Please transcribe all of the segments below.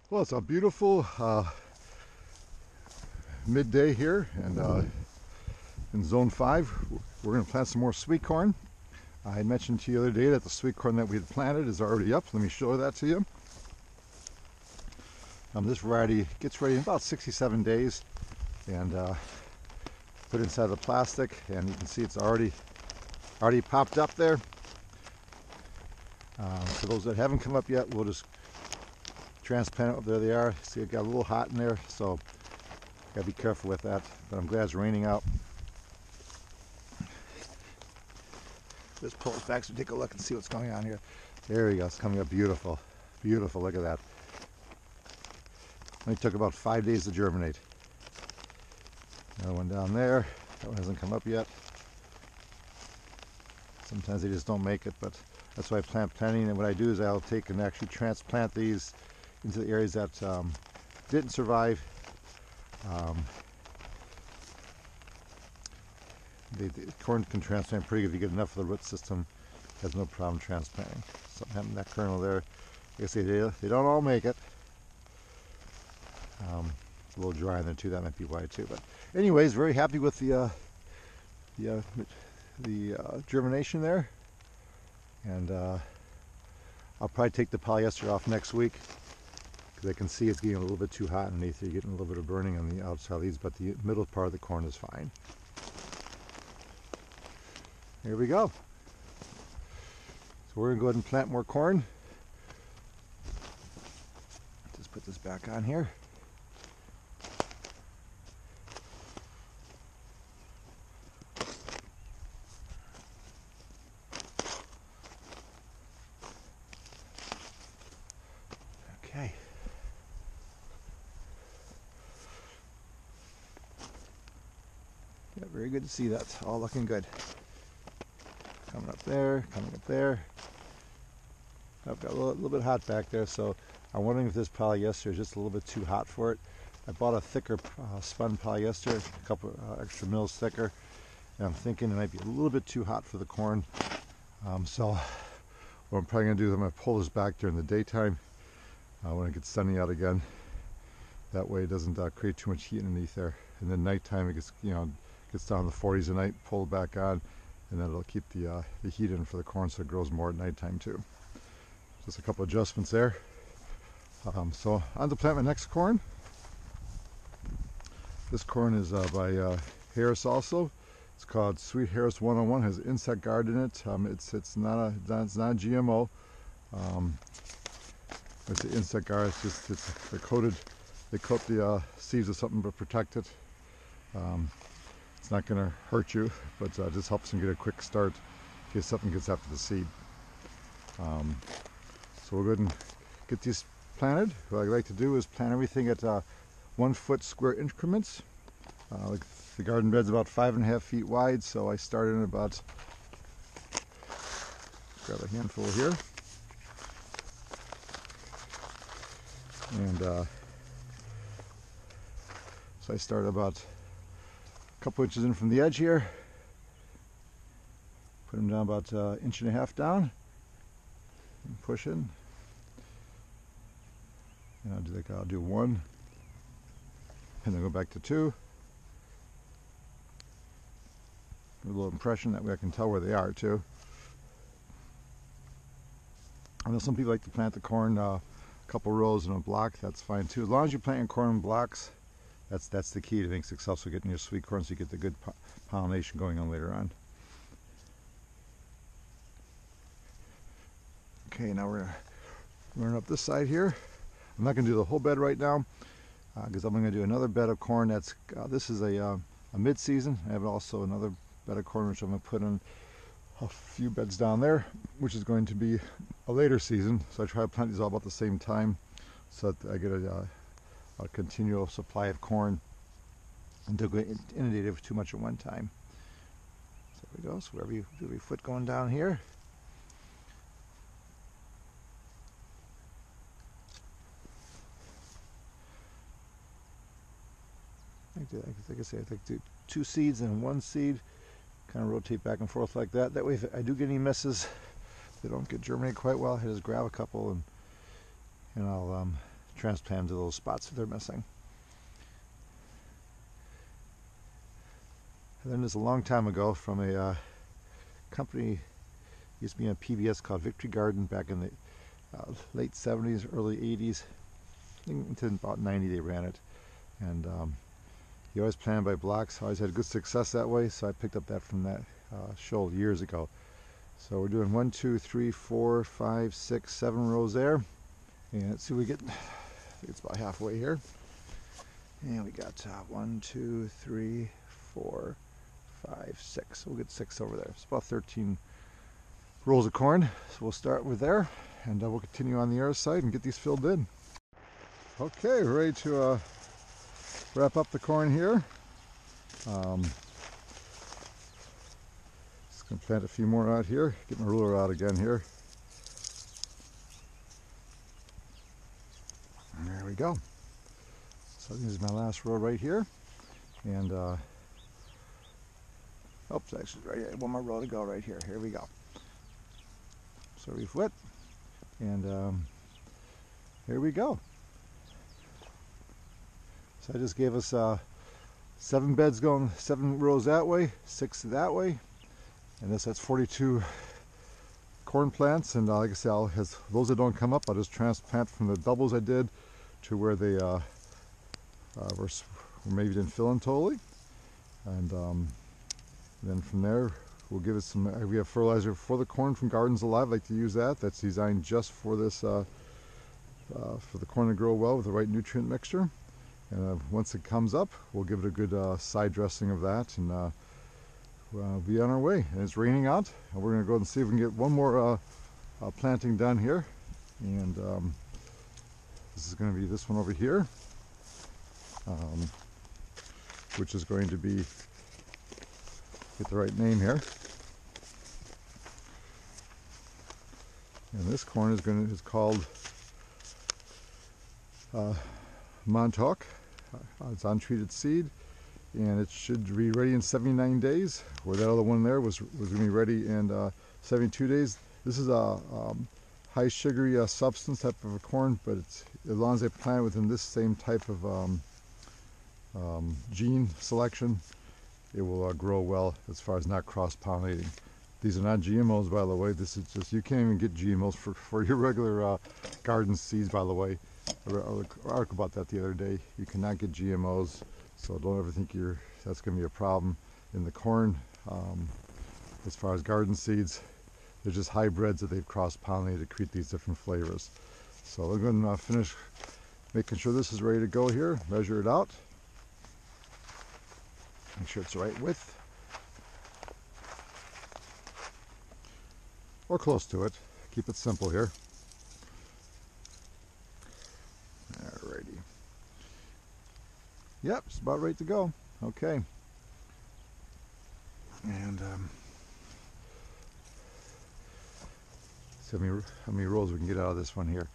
Well, it's a beautiful midday here, and in Zone 5, we're going to plant some more sweet corn. I had mentioned to you the other day that the sweet corn that we had planted is already up. Let me show that to you. This variety gets ready in about 67 days, and put inside the plastic, and you can see it's already popped up there. For those that haven't come up yet, we'll just transplant it. There they are. See, it got a little hot in there, so gotta be careful with that. But I'm glad it's raining out. Let's pull it back so take a look and see what's going on here. There we go. It's coming up beautiful, beautiful. Look at that. Only took about 5 days to germinate. Another one down there. That one hasn't come up yet. Sometimes they just don't make it, but that's why I plant planting. And what I do is I'll take and actually transplant these into the areas that didn't survive. The corn can transplant pretty good if you get enough of the root system. Has no problem transplanting. Something happened to that kernel there. Like I say, they don't all make it. It's a little dry in there too. That might be why too. But anyways, very happy with the germination there. And I'll probably take the polyester off next week, because I can see it's getting a little bit too hot underneath here, getting a little bit of burning on the outside of these, but the middle part of the corn is fine. Here we go. So we're going to go ahead and plant more corn. Just put this back on here. Okay. Yeah, very good to see that. All looking good. Coming up there, coming up there. I've got a little bit hot back there, so I'm wondering if this polyester is just a little bit too hot for it. I bought a thicker spun polyester, a couple extra mils thicker, and I'm thinking it might be a little bit too hot for the corn. So what I'm probably going to do is I'm going to pull this back during the daytime when it gets sunny out again. That way it doesn't create too much heat underneath there. And then nighttime it gets, gets down to the 40s at night, pull it back on, and then it'll keep the heat in for the corn so it grows more at nighttime too. Just a couple adjustments there. So on to plant my next corn. This corn is by Harris also. It's called Sweet Harris 101. Has insect guard in it. It's not a GMO. It's an insect guard. They're coated. They coat the seeds with something to protect it. It's not going to hurt you, but just helps them get a quick start in case something gets after the seed. So we'll go ahead and get these planted. What I like to do is plant everything at 1 foot square increments. Like the garden bed's about 5.5 feet wide, so I started in about, grab a handful here, and so I started about a couple inches in from the edge here. Put them down about 1.5 inches down, and push in. And I'll do 1, and then go back to 2. A little impression, that way I can tell where they are too. I know some people like to plant the corn a couple rows in a block. That's fine too, as long as you're planting corn in blocks. That's the key to being successful getting your sweet corn, so you get the good pollination going on later on. Okay, now we're gonna run up this side here. I'm not gonna do the whole bed right now, because I'm gonna do another bed of corn. That's this is a mid-season. I have also another bed of corn which I'm going to put in a few beds down there, which is going to be a later season. So I try to plant these all about the same time, so that I get a continual supply of corn and don't get inundated with too much at one time. So there we go. So wherever you do your foot going down here. Like I say, I think do 2 seeds and 1 seed, kind of rotate back and forth like that. That way, if I do get any misses, they don't get germinated quite well, I just grab a couple and I'll transplant to those spots that they're missing. And then there's a long time ago from a company, used to be on PBS, called Victory Garden back in the late 70s, early 80s. I think until about 90 they ran it. And he always planned by blocks, always had good success that way, so I picked up that from that show years ago. So we're doing 1, 2, 3, 4, 5, 6, 7 rows there. And let's see what we get. I think it's about halfway here. And we got 1, 2, 3, 4, 5, 6. So we'll get 6 over there. It's about 13 rows of corn. So we'll start with there, and we'll continue on the other side and get these filled in. Okay, we're ready to wrap up the corn here. Just gonna plant a few more out here. Get my ruler out again here. And there we go. So this is my last row right here, and oops, actually right here. One more row to go right here. Here we go. So we flip, and here we go. So I just gave us 7 beds going, 7 rows that way, 6 that way, and that's 42 corn plants. And like I said, as those that don't come up, I'll just transplant from the doubles I did to where they were maybe didn't fill in totally, and then from there we'll give it some. We have fertilizer for the corn from Gardens Alive. I like to use that. That's designed just for this, for the corn to grow well with the right nutrient mixture. And once it comes up, we'll give it a good side dressing of that, and we'll be on our way. And it's raining out, and we're going to go and see if we can get one more planting done here. And this is going to be this one over here, which is going to be, get the right name here. And this corn is called Montauk. It's untreated seed, and it should be ready in 79 days. Where that other one there was going to be ready in 72 days. This is a high sugary substance type of a corn, but it's, as long as they plant within this same type of gene selection, it will grow well as far as not cross-pollinating. These are not GMOs, by the way. This is just, you can't even get GMOs for your regular garden seeds, by the way. I read an article about that the other day. You cannot get GMOs, so don't ever think that's going to be a problem in the corn. As far as garden seeds, they're just hybrids that they've cross-pollinated to create these different flavors. So we're going to finish making sure this is ready to go here. Measure it out. Make sure it's the right width, or close to it. Keep it simple here. Alrighty. Yep, it's about ready to go. Okay. And see how many rolls we can get out of this one here.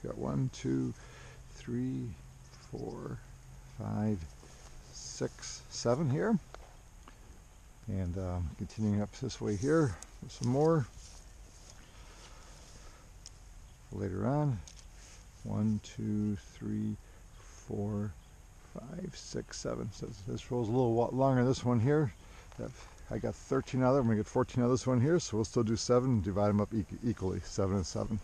We got 1, 2, 3, 4, 5, 6, 7 here. And continuing up this way here with some more later on. 1, 2, 3, 4, 5, 6, 7. So this roll's a little longer. This one here, I got 13 out of there. I'm gonna get 14 out of this one here, so we'll still do 7 and divide them up equally, 7 and 7.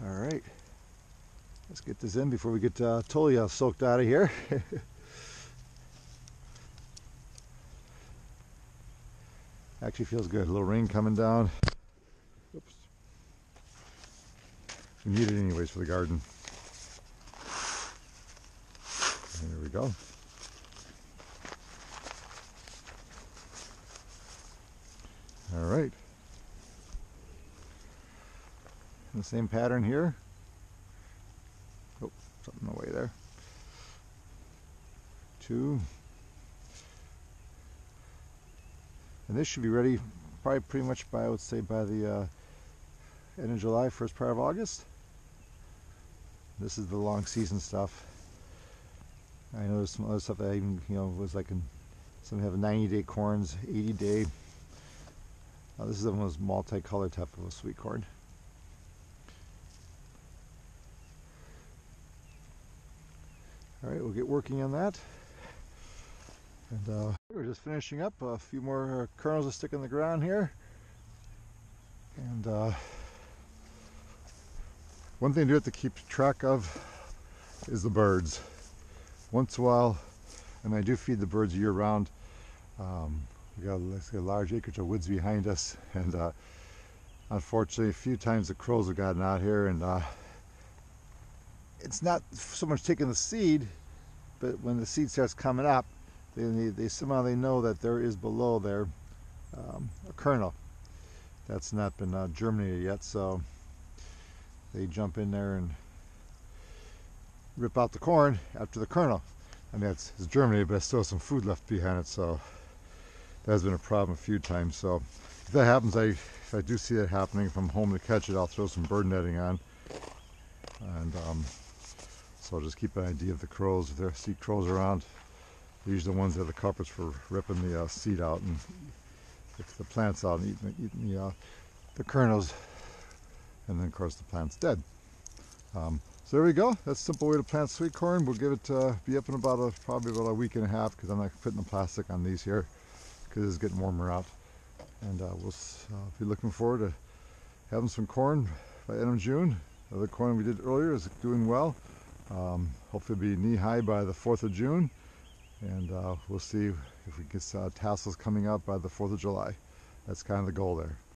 All right, let's get this in before we get totally soaked out of here. Actually feels good. A little rain coming down. Oops. We need it anyways for the garden. There we go. All right. The same pattern here. Oh, something in the way there. 2. And this should be ready probably pretty much by, I would say, by the end of July, first part of August. This is the long season stuff. I know there's some other stuff that I even, was like some have 90-day corns, 80-day. This is one of those multicolored type of a sweet corn. All right, we'll get working on that. And we're just finishing up. A few more kernels to stick in the ground here. And one thing to have to keep track of is the birds. Once in a while, and I do feed the birds year round. We got a large acreage of woods behind us, and unfortunately a few times the crows have gotten out here, and it's not so much taking the seed, but when the seed starts coming up, they somehow they know that there is below there a kernel that's not been germinated yet, so they jump in there and rip out the corn after the kernel. I mean, it's germinated, but still some food left behind it, so that has been a problem a few times. So if that happens, if I do see that happening, if I'm home to catch it, I'll throw some bird netting on, and so I'll just keep an idea of the crows. If there see crows around, they're usually the ones that are the culprits for ripping the seed out and if the plant's out and eating the kernels, and then of course the plant's dead. So there we go. That's a simple way to plant sweet corn. We'll give it be up in probably about a week and a half, because I'm not putting the plastic on these here because it's getting warmer out. And we'll be looking forward to having some corn by the end of June. The other corn we did earlier is doing well. Hopefully it'll be knee high by the 4th of June, and we'll see if we get tassels coming out by the 4th of July. That's kind of the goal there.